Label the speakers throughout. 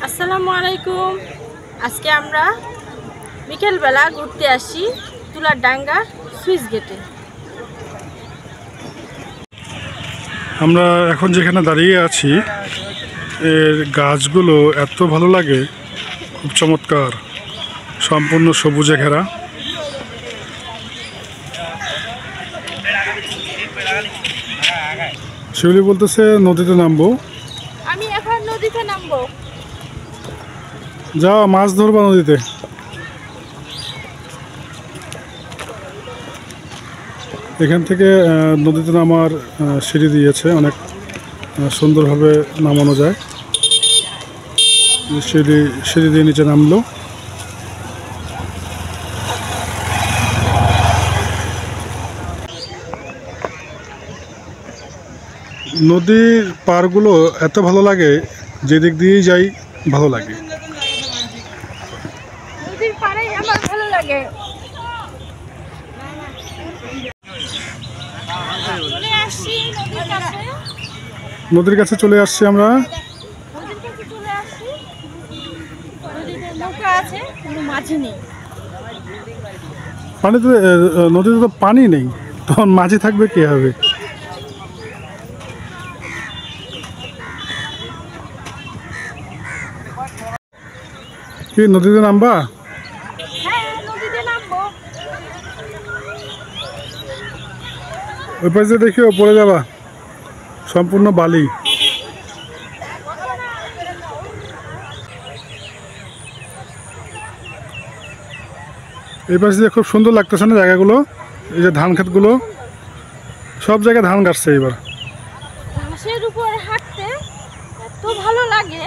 Speaker 1: আসসালামু আলাইকুম। আজকে আমরা বিকেলবেলা ঘুরতে আসি তুলারডাঙ্গা সুইচ গেটে।
Speaker 2: আমরা এখন যেখানে দাঁড়িয়ে আছি এর গাছগুলো এত ভালো লাগে, খুব চমৎকার, সম্পূর্ণ সবুজে ঘেরা। শিউলি বলতেছে নদীতে নামবো।
Speaker 1: আমি এখন নদীতে নামবো।
Speaker 2: যাও মাছ ধরবা নদীতে। এখান থেকে নদীতে নামার সিঁড়ি দিয়েছে, অনেক সুন্দরভাবে নামানো যায়। সিঁড়ি দিয়ে নিচে নামলো। নদীর পাড়গুলো এত ভালো লাগে, যেদিক দিয়েই যাই ভালো লাগে।
Speaker 1: নদীর পাড়ে আমার ভালো লাগে। চলে আসছি নদীর কাছে।
Speaker 2: নদীর কাছে চলে আসছি আমরা।
Speaker 1: নদীর কাছে চলে আসছি। নদীতে নৌকা আছে, কোনো মাঝি নেই।
Speaker 2: পানিতে নদীতে তো পানি নেই, তখন মাঝি থাকবে কে হবে? কি নদীতে নামবা?
Speaker 1: হ্যাঁ, নদীতে নামবো।
Speaker 2: ওই পাশে দেখিও পড়ে যাবা, সম্পূর্ণ বালি। এই পাশে দিয়ে খুব সুন্দর লাগতেছে না জায়গাগুলো? এই যে ধান ক্ষেতগুলো, সব জায়গায় ধান গাছছে এবার।
Speaker 1: ঘাসের উপর হাঁটতে এত ভালো লাগে।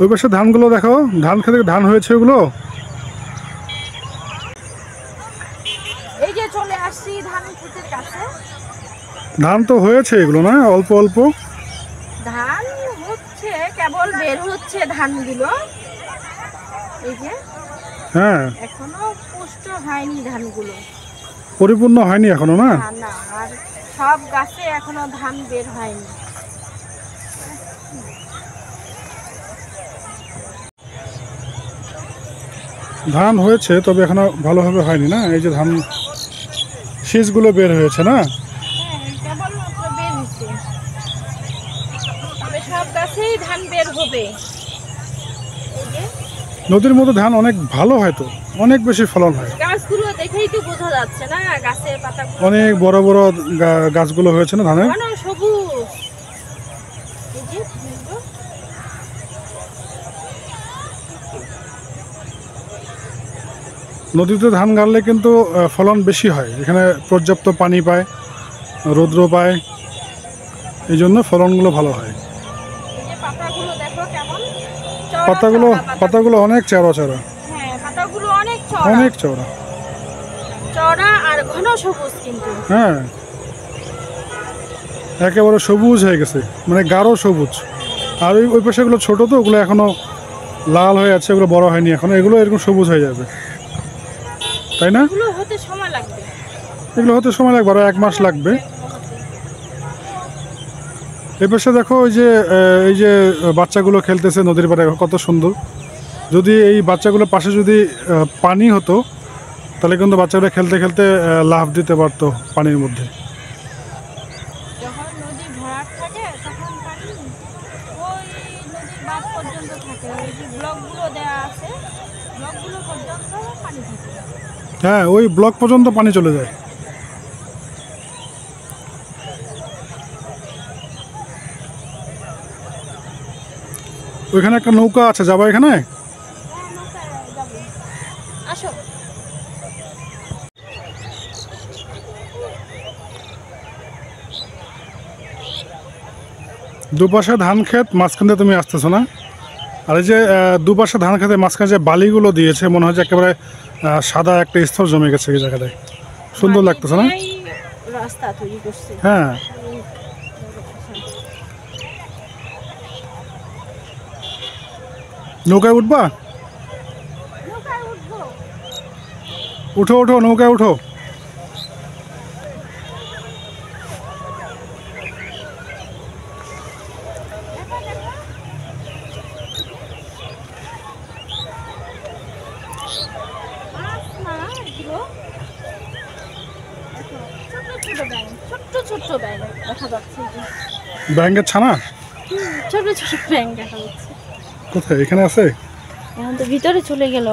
Speaker 2: ওই পাশে ধানগুলো দেখো, ধান খেতে ধান হয়েছে ওগুলো।
Speaker 1: এই যে চলে আসছি ধান ক্ষেতের কাছে।
Speaker 2: ধান তো হয়েছে এগুলো, না অল্প অল্প
Speaker 1: ধান হচ্ছে, কেবল বের হচ্ছে ধানগুলো। এই যে
Speaker 2: হ্যাঁ,
Speaker 1: এখনো পুষ্ট হয়নি ধানগুলো।
Speaker 2: পরিপূর্ণ হয়নি এখনো, না?
Speaker 1: না না, আর সব গাছে এখনো ধান বের হয়নি।
Speaker 2: ধান হয়েছে, তবে এখনো ভালোভাবে হয়নি, না? এই যে ধান শীষগুলো বের হয়েছে, না?
Speaker 1: হ্যাঁ, কেবল মাত্র বের হচ্ছে, তবে সব গাছেই ধান বের হবে। এই যে
Speaker 2: নদীর মধ্যে ধান অনেক ভালো হয়, তো অনেক বেশি ফলন হয়।
Speaker 1: গাছগুলো দেখেই তো বোঝা যাচ্ছে না, গাছের পাতাগুলো
Speaker 2: অনেক বড় বড় গাছগুলো হয়েছে না ধানের।
Speaker 1: ঘন সবুজ। এই যে ধানগুলো।
Speaker 2: নদীতে ধান গাড়লে কিন্তু ফলন বেশি হয়, এখানে পর্যাপ্ত পানি পায়, রৌদ্র পায়, এই জন্য ফলনগুলো ভালো হয়।
Speaker 1: এই যে পাতাগুলো দেখো কেমন চওড়া
Speaker 2: পাতাগুলো
Speaker 1: চওড়া
Speaker 2: পাতাগুলো অনেক চওড়া চওড়া,
Speaker 1: হ্যাঁ, পাতাগুলো অনেক চওড়া
Speaker 2: অনেক চওড়া।
Speaker 1: চওড়া আর ঘন সবুজ কিন্তু।
Speaker 2: হ্যাঁ, একেবারে সবুজ হয়ে গেছে, মানে গাঢ় সবুজ। আর ওই পাশেগুলো ছোট, তো ওগুলো এখনো লাল হয়ে আছে, ওগুলো বড় হয়নি এখনো, এগুলো এরকম সবুজ হয়ে যাবে, তাই না?
Speaker 1: এগুলো হতে সময় লাগবে।
Speaker 2: এগুলো হতে সময় লাগবে, আরো 1 মাস লাগবে। এই পাশে দেখো, এই যে বাচ্চাগুলো খেলতেছে নদীর পাড়ে, কত সুন্দর। যদি এই বাচ্চাগুলোর পাশে যদি পানি হতো, তাহলে কিন্তু বাচ্চাগুলো খেলতে খেলতে লাফ দিতে পারতো পানির মধ্যে।
Speaker 1: যখন নদী ভরাট থাকে তখন পানি ওই নদীর বাঁধ পর্যন্ত থাকে। ওই যে ব্লকগুলো দেওয়া আছে, ব্লকগুলো পর্যন্ত পানি থাকে।
Speaker 2: হ্যাঁ, ওই ব্লক পর্যন্ত পানি চলে যায়। ওইখানে একটা নৌকা আছে, যাবো এখানে।
Speaker 1: হ্যাঁ, নৌকায় যাবো, আসো।
Speaker 2: দুপাশে ধান ক্ষেত, মাঝখানে তুমি আসতেছো না? আর এই যে দুপাশে ধান খেতে মাঝখানে যে বালিগুলো দিয়েছে, মনে হয় যে একেবারে সাদা একটা স্তর জমে গেছে এই জায়গাটায়। সুন্দর লাগতেছে না?
Speaker 1: এই রাস্তা তৈরি করছে।
Speaker 2: হ্যাঁ, নৌকায় উঠবা?
Speaker 1: নৌকায় উঠবো।
Speaker 2: উঠো উঠো, নৌকায় উঠো। ব্যাঙের ছানা
Speaker 1: ছোট ছোট ব্যাঙ দেখা যাচ্ছে।
Speaker 2: কোথায়? এখানে আছে?
Speaker 1: এখন তো ভিতরে চলে গেল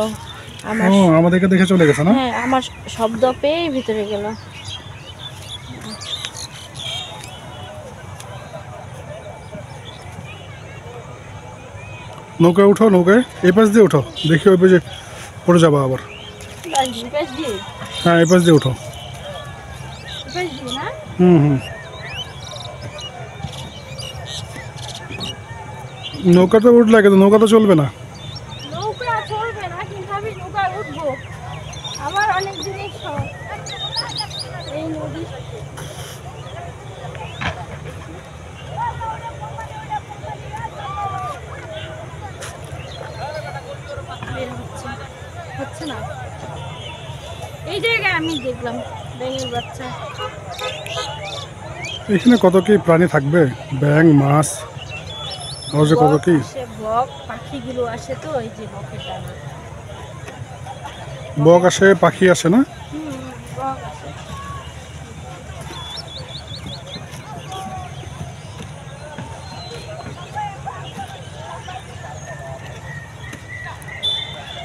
Speaker 1: আমার।
Speaker 2: ও আমাদেরকে দেখে চলে গেছে না?
Speaker 1: হ্যাঁ, আমার শব্দ পেয়ে ভিতরে গেল।
Speaker 2: নৌকায় উঠো, নৌকায় এই পাশ দিয়ে উঠো, দেখি ওই পাশে পড়ে যাবো আবার। হ্যাঁ এই পাশ দিয়ে উঠো। হুম। নৌকাতে উঠলে কিন্তু নৌকা তো চলবে না।
Speaker 1: নৌকা চলবে না, কিন্তু আমি নৌকায় উঠবো। আমার অনেক জিনিস এই নদী। হচ্ছে না, এই জায়গায় আমি দেখলাম ব্যাঙের বাচ্চা।
Speaker 2: এখানে কত কি প্রাণী থাকবে, ব্যাঙ, মাছ, আর যে কত কি
Speaker 1: বক পাখিগুলো আসে, তো এই যে বকের ডানা।
Speaker 2: বক আসে, পাখি আসে না?
Speaker 1: বক আসে।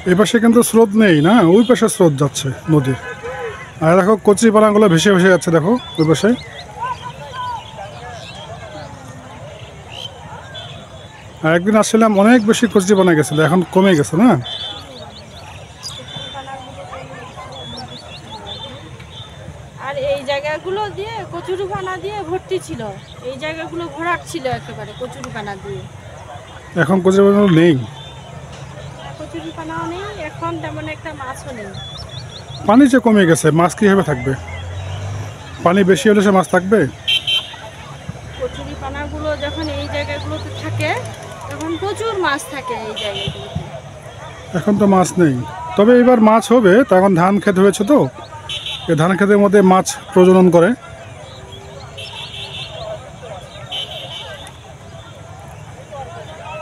Speaker 2: এই পাশে কিন্তু স্রোত নেই না, ওই পাশে স্রোত যাচ্ছে নদীর। আর দেখো কচি পানাগুলো ভেসে ভেসে যাচ্ছে, দেখো ওই পাশে। আর একদিন আসছিলাম অনেক বেশি কচি পানা গেছিল, এখন কমে গেছে না?
Speaker 1: আর এই জায়গাগুলো দিয়ে কচুরিপানা দিয়ে ভর্তি ছিল, এই জায়গাগুলো ভরাট ছিল একেবারে কচুরিপানা দিয়ে।
Speaker 2: এখন কচি পানা নেই,
Speaker 1: কচুরিপানাও নেই, এখন তেমন একটা মাছও নেই।
Speaker 2: পানি যে কমে গেছে, মাছ কীভাবে থাকবে? পানি বেশি হলে সে মাছ থাকবে?
Speaker 1: কচুরিপানাগুলো যখন এই জায়গাগুলোতে থাকে তখন প্রচুর মাছ থাকে এই জায়গাগুলোতে।
Speaker 2: এখন তো মাছ নেই, তবে এবার মাছ হবে। তখন ধান ক্ষেত হয়েছে, তো এই ধান ক্ষেতের মধ্যে মাছ প্রজনন করে।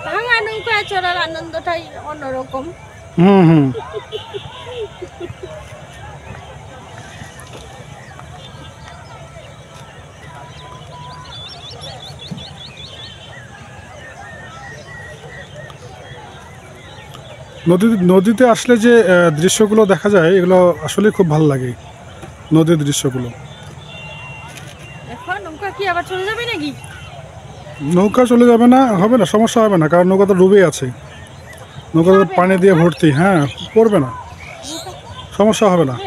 Speaker 1: ভাঙা নৌকায় চড়ার আনন্দটাই অন্যরকম।
Speaker 2: হুম। নদীতে আসলে যে দৃশ্যগুলো দেখা যায়, এগুলো আসলে খুব ভালো লাগে, নদীর দৃশ্যগুলো।
Speaker 1: এখন নৌকা কি আবার চলে যাবে নাকি?
Speaker 2: নৌকা চলে যাবে না, হবে না, সমস্যা হবে না, কারণ নৌকা তো ডুবে আছে, নৌকা তো পানি দিয়ে ভর্তি। হ্যাঁ, পড়বে না, সমস্যা হবে না।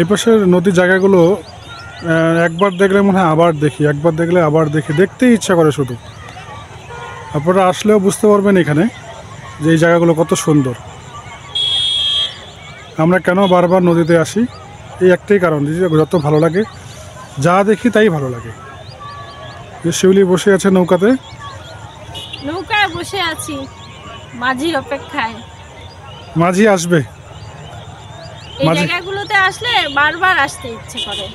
Speaker 2: এই পাশের নদীর জায়গাগুলো একবার দেখলে মনে হয় আবার দেখি, একবার দেখলে আবার দেখি, দেখতেই ইচ্ছা করে শুধু। আপনারা আসলেও বুঝতে পারবেন এখানে যে এই জায়গাগুলো কত সুন্দর। আমরা কেন বারবার নদীতে আসি, এই একটাই কারণ, যে যত ভালো লাগে, যা দেখি তাই ভালো লাগে। শিউলি বসে আছে নৌকাতে,
Speaker 1: নৌকায় বসে আছি মাঝির অপেক্ষায়।
Speaker 2: মাঝি আসবে।
Speaker 1: এই জায়গাগুলোতে আসলে বারবার আসতে ইচ্ছে করে।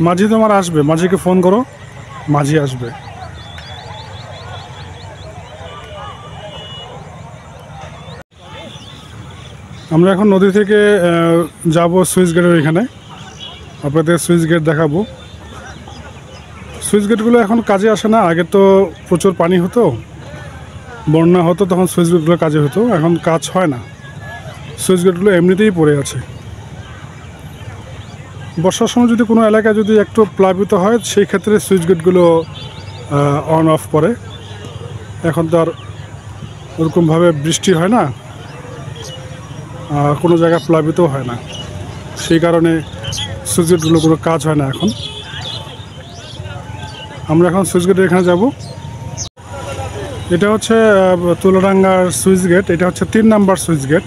Speaker 2: মাঝি তোমার আসবে, মাঝিকে ফোন করো, মাঝি আসবে। আমরা এখন নদী থেকে যাব সুইচ গেটের এখানে, আপনাদের সুইচ গেট দেখাবো। সুইচ গেটগুলো এখন কাজে আসে না, আগে তো প্রচুর পানি হতো, বন্যা হতো, তখন সুইচ গেটগুলো কাজে হতো, এখন কাজ হয় না। সুইচ গেটগুলো এমনিতেই পড়ে আছে। বর্ষার সময় যদি কোনো এলাকায় যদি একটু প্লাবিত হয়, সেই ক্ষেত্রে সুইচ গেটগুলো অন অফ করে। এখন তো আর ওরকমভাবে বৃষ্টি হয় না, কোনো জায়গায় প্লাবিতও হয় না, সেই কারণে সুইচ গেটগুলো কোনো কাজ হয় না এখন। আমরা এখন সুইচ গেটের এখানে যাব। এটা হচ্ছে তুলাডাঙ্গার সুইচ গেট, এটা হচ্ছে 3 নাম্বার সুইচ গেট।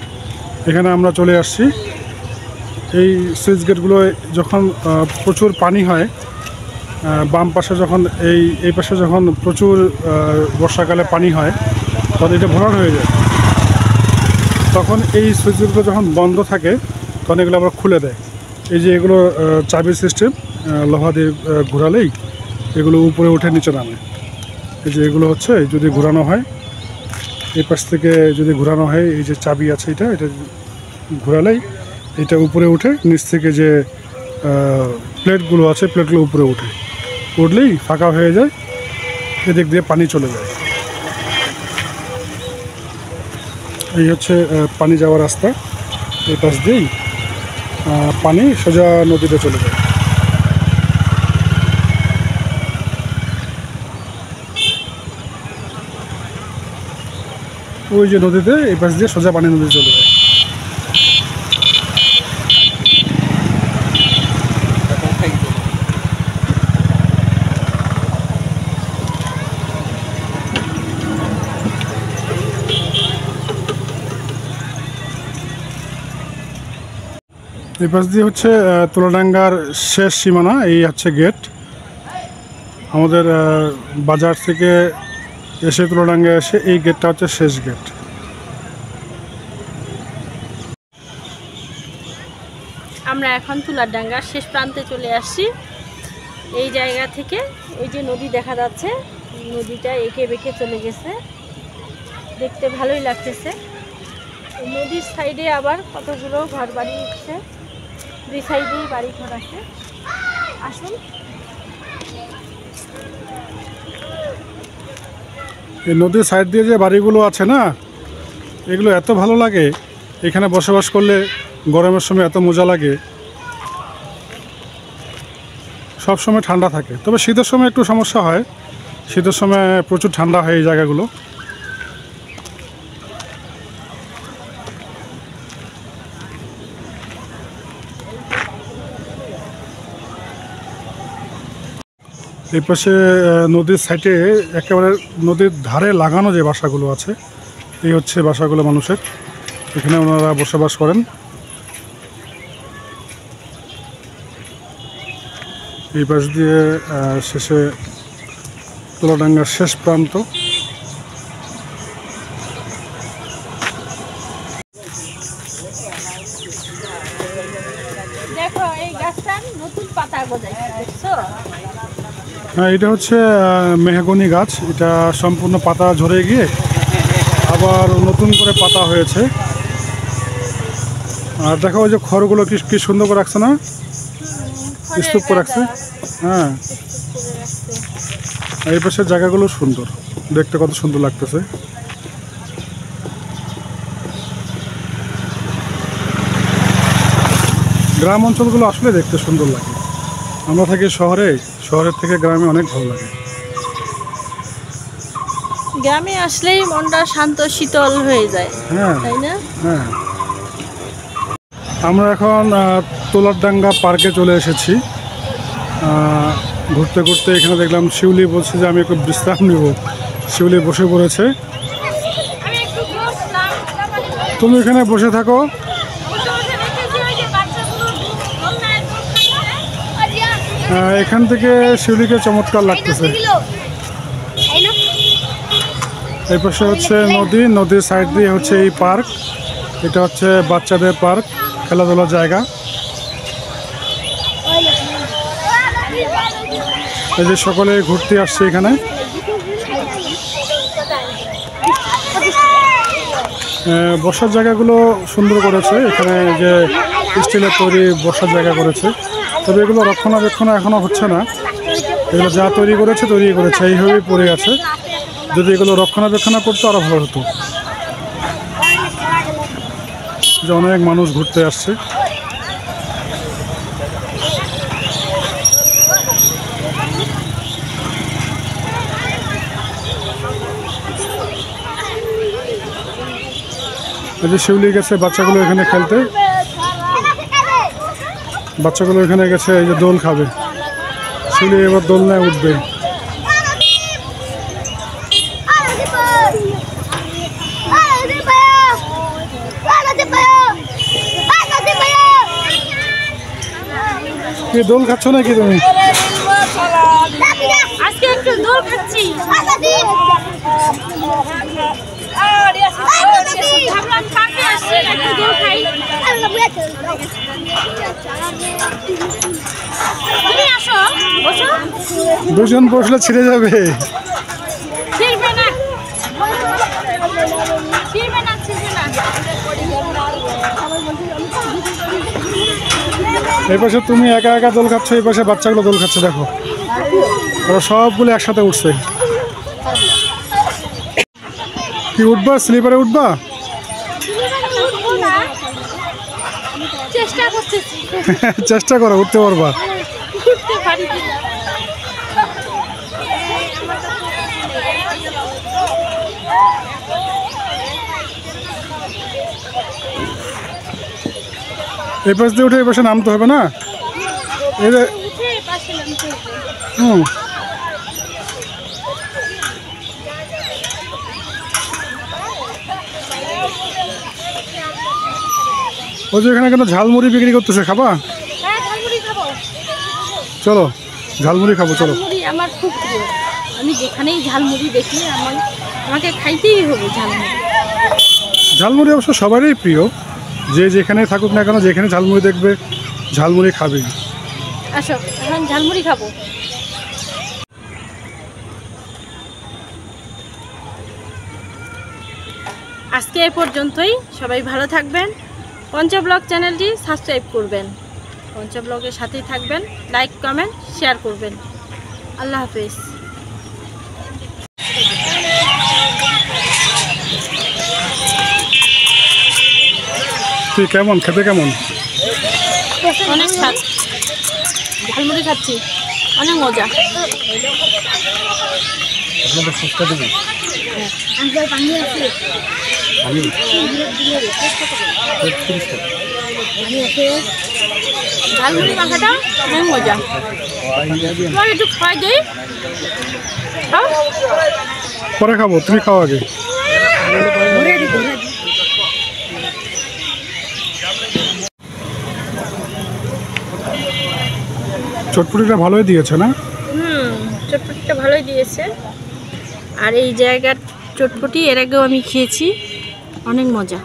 Speaker 2: এখানে আমরা চলে আসছি। এই সুইচ গেটগুলো যখন প্রচুর পানি হয়, বাম পাশে যখন এই পাশে যখন প্রচুর বর্ষাকালে পানি হয়, তখন এটা ভরাট হয়ে যায়। তখন এই সুইচ গেটগুলো যখন বন্ধ থাকে, তখন এগুলো আবার খুলে দেয়। এই যে এগুলো চাবি সিস্টেম, লোহা দিয়ে ঘোরালেই এগুলো উপরে উঠে নিচে নামে। এই যে এগুলো হচ্ছে যদি ঘোরানো হয়, এই পাশ থেকে যদি ঘোরানো হয়, এই যে চাবি আছে এটা ঘোরালেই এটা উপরে উঠে, নিচ থেকে যে প্লেটগুলো আছে প্লেটগুলো উপরে উঠলেই ফাঁকা হয়ে যায়, এদিক দিয়ে পানি চলে যায়। এই হচ্ছে পানি যাওয়ার রাস্তা, এই পাশ দিয়েই পানি সোজা নদীতে চলে যায়। ওই যে নদীতে এই পাশ দিয়ে সোজা পানি নদীতে চলে যায়। এই পাশ দিয়ে হচ্ছে তুলাডাঙ্গার শেষ সীমানা, এই হচ্ছে গেট। আমাদের বাজার থেকে এসে তুলাডাঙ্গা এসে এই গেটটা হচ্ছে শেষ গেট।
Speaker 1: আমরা এখন তুলাডাঙ্গার শেষ প্রান্তে চলে আসছি। এই জায়গা থেকে ওই যে নদী দেখা যাচ্ছে, নদীটা এঁকে বেঁকে চলে গেছে, দেখতে ভালোই লাগতেছে। নদীর সাইডে আবার কতগুলো ঘর বাড়ি উঠছে, দুই সাইডেই বাড়ি ঘর আছে। আসুন।
Speaker 2: এই নদীর সাইড দিয়ে যে বাড়িগুলো আছে না, এগুলো এত ভালো লাগে, এখানে বসবাস করলে গরমের সময় এত মজা লাগে। সব সময় ঠান্ডা থাকে, তবে শীতের সময় একটু সমস্যা হয়, শীতের সময় প্রচুর ঠান্ডা হয় এই জায়গাগুলো। এই পাশে নদীর সাইডে একেবারে নদীর ধারে লাগানো যে বাসাগুলো আছে, এই হচ্ছে বাসাগুলো মানুষের, এখানে ওনারা বসবাস করেন। এই পাশ দিয়ে শেষে তুলাডাঙ্গার শেষ প্রান্ত।
Speaker 1: দেখো এই গাছটার নতুন পাতা গজাইছে, দেখছো?
Speaker 2: হ্যাঁ, এটা হচ্ছে মেহগনি গাছ, এটা সম্পূর্ণ পাতা ঝরে গিয়ে আবার নতুন করে পাতা হয়েছে। আর দেখো ওই যে খড়গুলো কি সুন্দর করে রাখছে না, স্তূপ করে রাখছে। হ্যাঁ, এই পাশের জায়গাগুলো সুন্দর, দেখতে কত সুন্দর লাগতেছে। গ্রাম অঞ্চলগুলো আসলে দেখতে সুন্দর লাগে। আমরা থাকি শহরের থেকে গ্রামে অনেক ভালো লাগে।
Speaker 1: গ্রামে আসলেই মনটা শান্ত শীতল হয়ে যায়,
Speaker 2: হ্যাঁ
Speaker 1: তাই না?
Speaker 2: হ্যাঁ, আমরা এখন তুলাডাঙ্গা পার্কে চলে এসেছি। ঘুরতে ঘুরতে এখানে দেখলাম শিউলি বলছে যে আমি একটু বিশ্রাম নেব। শিউলি বসে পড়েছে, তুমি এখানে বসে থাকো। এখান থেকে শিউলিকে চমৎকার লাগতেছে। এই পাশে হচ্ছে নদীর সাইড দিয়ে হচ্ছে এই পার্ক, এটা হচ্ছে বাচ্চাদের পার্ক, খেলাধুলার জায়গা। এই যে সকলে ঘুরতে আসছে এখানে। বসার জায়গাগুলো সুন্দর করেছে, এখানে যে স্টিলের তৈরি বসার জায়গা করেছে, তবে এগুলো রক্ষণাবেক্ষণ এখনো হচ্ছে না। এগুলো যা তৈরি করেছে এইভাবেই পড়ে আছে। যদি এগুলো রক্ষণাবেক্ষণ করতো আরো ভালো হতো। যে অনেক মানুষ ঘুরতে আসছে। এই যে শিউলি গেছে বাচ্চাগুলো এখানে খেলতে, বাচ্চাগুলো এখানে গেছে এই যে দোল খাবে। শিউলি এবার দোলনায় উঠবে। কি দোল খাচ্ছ নাকি তুমি?
Speaker 1: আজকে একটু দোল খাচ্ছি। ভাবলাম পার্কে আসছি, একটু দোল খাই। তুমি আসো, বসো।
Speaker 2: দুজন বসলে ছিঁড়ে যাবে।
Speaker 1: ছিড়বে না, ছিড়বে না, ছিড়বে না।
Speaker 2: এই পাশে তুমি একা একা দোল খাচ্ছ, এই পাশে বাচ্চাগুলো দোল খাচ্ছে, দেখো ওরা সবগুলো একসাথে উঠছে। কি উঠবা, স্লিপারে উঠবা?
Speaker 1: উঠবো না, চেষ্টা করতেছি,
Speaker 2: চেষ্টা করো, উঠতে পারবা।
Speaker 1: উঠতে পারি কিনা।
Speaker 2: এই পাশ দিয়ে উঠে এই পাশে নামতে হবে না? এই যে
Speaker 1: উঠে পাশে নামতে হবে।
Speaker 2: হুম, ওই যে এখানে কেন ঝালমুড়ি বিক্রি করতেছে, খাবা?
Speaker 1: হ্যাঁ, ঝালমুড়ি খাবো।
Speaker 2: চলো ঝালমুড়ি খাবো, চলো।
Speaker 1: ঝালমুড়ি আমার খুব প্রিয়। আমি যেখানেই ঝালমুড়ি দেখি আমাকে খাইতেই হবে ঝালমুড়ি।
Speaker 2: ঝালমুড়ি অবশ্য সবারই প্রিয়, যে যেখানে থাকুক না কেন, যেখানে ঝালমুড়ি দেখবে ঝালমুড়ি খাবেই।
Speaker 1: আসো, এখন ঝালমুড়ি খাবো। আজকে এই পর্যন্তই। সবাই ভালো থাকবেন। পঞ্চব্লগ চ্যানেলটি সাবস্ক্রাইব করবেন, পঞ্চব্লগের সাথেই থাকবেন, লাইক কমেন্ট শেয়ার করবেন। আল্লাহ হাফেজ।
Speaker 2: কি কেমন খেতে, কেমন?
Speaker 1: অনেক স্বাদ, ঝালমুড়ি খাচ্ছি, অনেক মজা।
Speaker 2: আপনাদের সস্তা দেবেন?
Speaker 1: ঝালমুড়ি মাখাটা অনেক মজা। তোমার একটু খাওয়াই দিই, খাও।
Speaker 2: পরে খাবো, তুমি খাও আগে। চটপটিটা ভালোই দিয়েছে না?
Speaker 1: চটপটিটা ভালোই দিয়েছে। আর এই জায়গার চটপটি এর আগেও আমি খেয়েছি, অনেক মজা।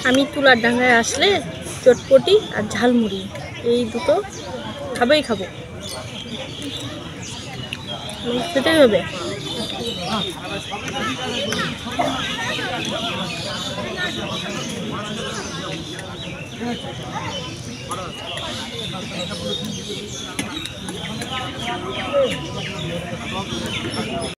Speaker 1: আমি তুলার ডাঙ্গায় আসলে চটপটি আর ঝালমুড়ি এই দুটো খাবোই খাবো, খেতেই হবে।